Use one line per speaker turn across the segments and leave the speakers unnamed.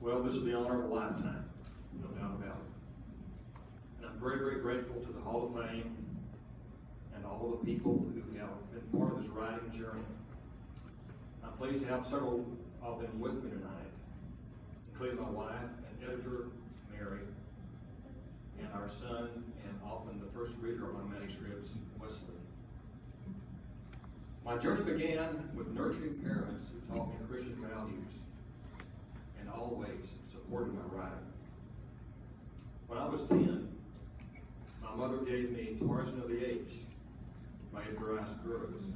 Well, this is the honor of a lifetime, no doubt about it. And I'm very, very grateful to the Hall of Fame and all the people who have been part of this writing journey. I'm pleased to have several of them with me tonight, including my wife and editor, Mary, and our son, and often the first reader of my manuscripts, Wesley. My journey began with nurturing parents who taught me Christian values and always supported my writing. When I was 10, my mother gave me Tarzan of the Apes by Edgar Rice Burroughs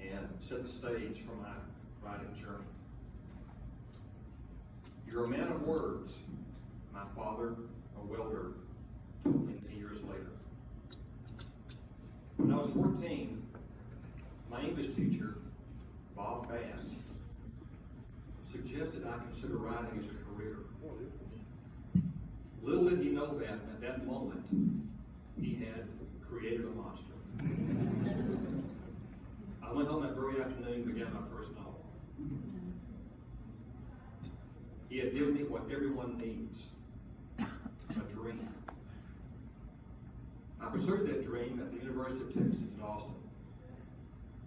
and set the stage for my writing journey. You're a man of words, my father, a welder, told me many years later. When I was 14, my English teacher, Bob Bass, suggested I consider writing as a career. Little did he know that at that moment, he had created a monster. I went home that very afternoon and began my first novel. He had given me what everyone needs, a dream. I pursued that dream at the University of Texas at Austin,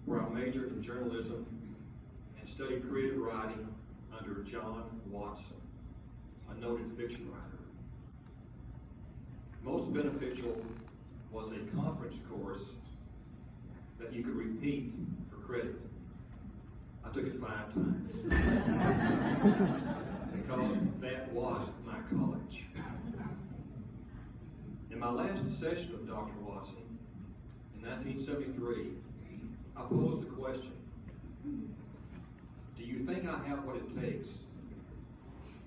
where I majored in journalism and studied creative writing under John Watson, a noted fiction writer. Most beneficial was a conference course that you could repeat for credit. I took it 5 times because that was my college. In my last session of Dr. Watson in 1973, I posed a question. Do you think I have what it takes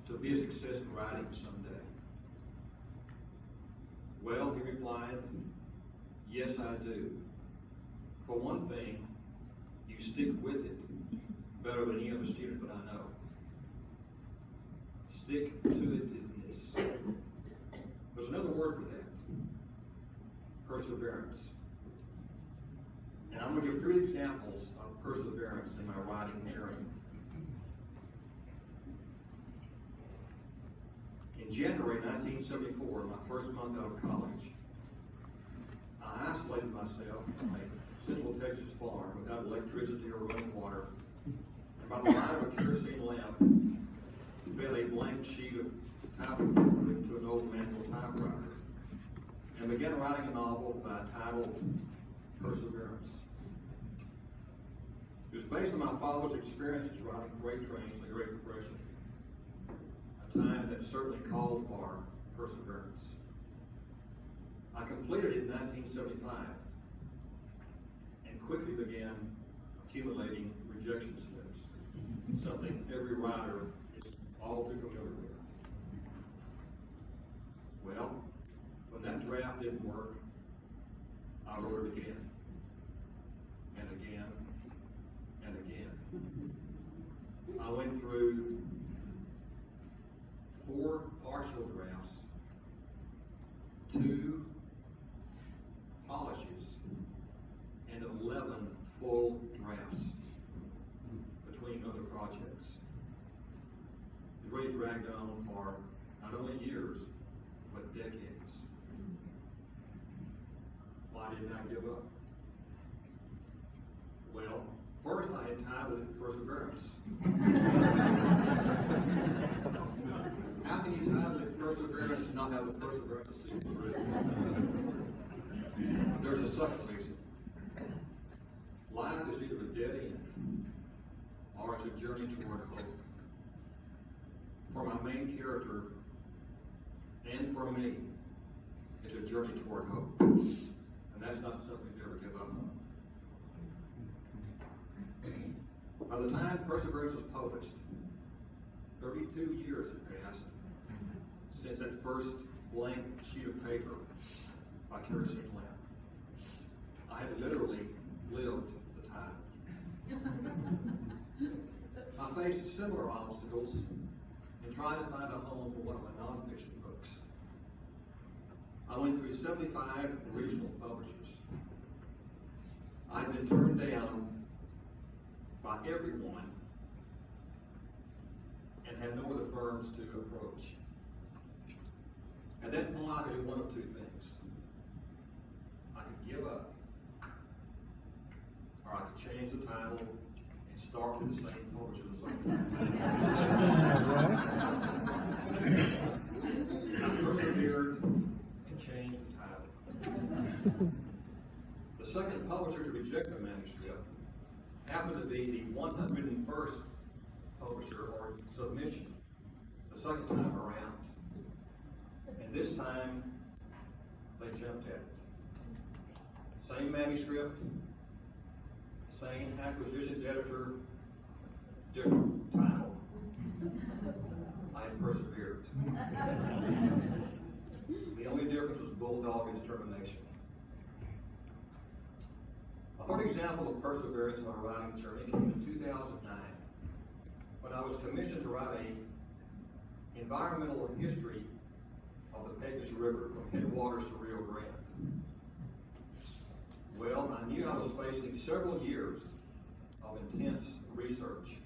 to be a success in writing someday? Well, he replied, yes, I do. For one thing, you stick with it better than any other student that I know. Stick-to-itiveness. There's another word for that. Perseverance. And I'm going to give 3 examples of perseverance in my writing journey. In January 1974, my first month out of college, I isolated myself on a Central Texas farm without electricity or running water, and by the light of a kerosene lamp, fed a blank sheet of typewriter into an old manual typewriter, and began writing a novel that I titled Perseverance. It was based on my father's experiences riding freight trains in the Great Depression, a time that certainly called for perseverance. I completed it in 1975 and quickly began accumulating rejection slips, something every writer is all too familiar with. Well, when that draft didn't work, I wrote it again, and again, and again. I went through 4 partial drafts, 2 polishes, and 11 full drafts between other projects. It really dragged on for not only years, but decades. Why didn't I give up? Well, first I had titled it Perseverance. How can you title it Perseverance and not have the perseverance to see it through? There's a second reason. Life is either a dead end or it's a journey toward hope. For my main character and for me, it's a journey toward hope. And that's not something to ever give up on. By the time Perseverance was published, 32 years had passed since that first blank sheet of paper by kerosene lamp. I had literally lived the title. I faced similar obstacles in trying to find a home for one of my nonfiction books. I went through 75 regional publishers. I had been turned down by everyone and had no terms to approach. At that point, I could do one of two things. I could give up, or I could change the title and start through the same publisher at the same time. I persevered and changed the title. The second publisher to reject the manuscript happened to be the 101st publisher or submission, the second time around. And this time, they jumped at it. Same manuscript, same acquisitions editor, different title. I had persevered. The only difference was bulldog and determination. A third example of perseverance in my writing journey came in 2009, when I was commissioned to write an environmental history of the Pecos River from headwaters to Rio Grande. Well, I knew I was facing several years of intense research.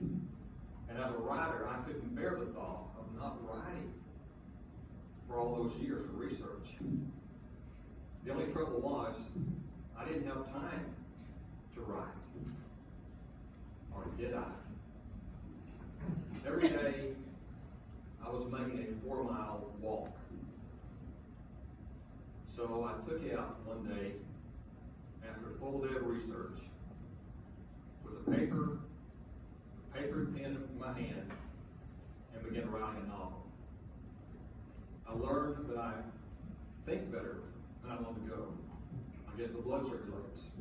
And as a writer, I couldn't bear the thought of not writing for all those years of research. The only trouble was, I didn't have time to write. Or did I? Every day, I was making a 4-mile walk. So I took out one day, after a full day of research, with a paper and pen in my hand, and began writing a novel. I learned that I think better than I want to go. I guess the blood circulates.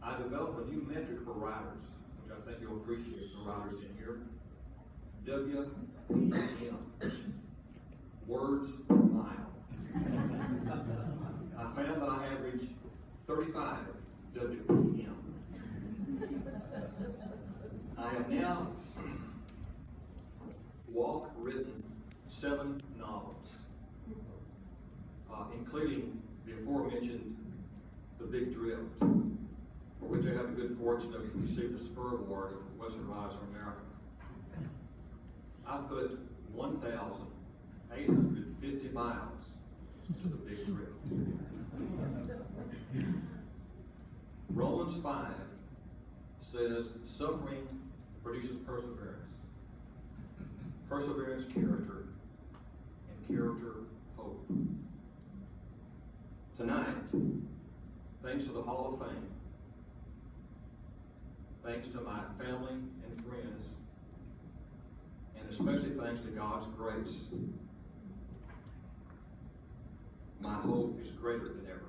I developed a new metric for writers, which I think you'll appreciate, the writers in here. WPM. Words per mile. I found that I averaged 35 WPM. I have now written 7 novels, including the aforementioned The Big Drift, for which I have the good fortune of receiving the Spur Award of Western Writers of America. I put 1,850 miles to The Big Drift. Romans 5 says suffering produces perseverance. Perseverance, character, and character, hope. Tonight, thanks to the Hall of Fame, thanks to my family and friends, and especially thanks to God's grace, my hope is greater than ever.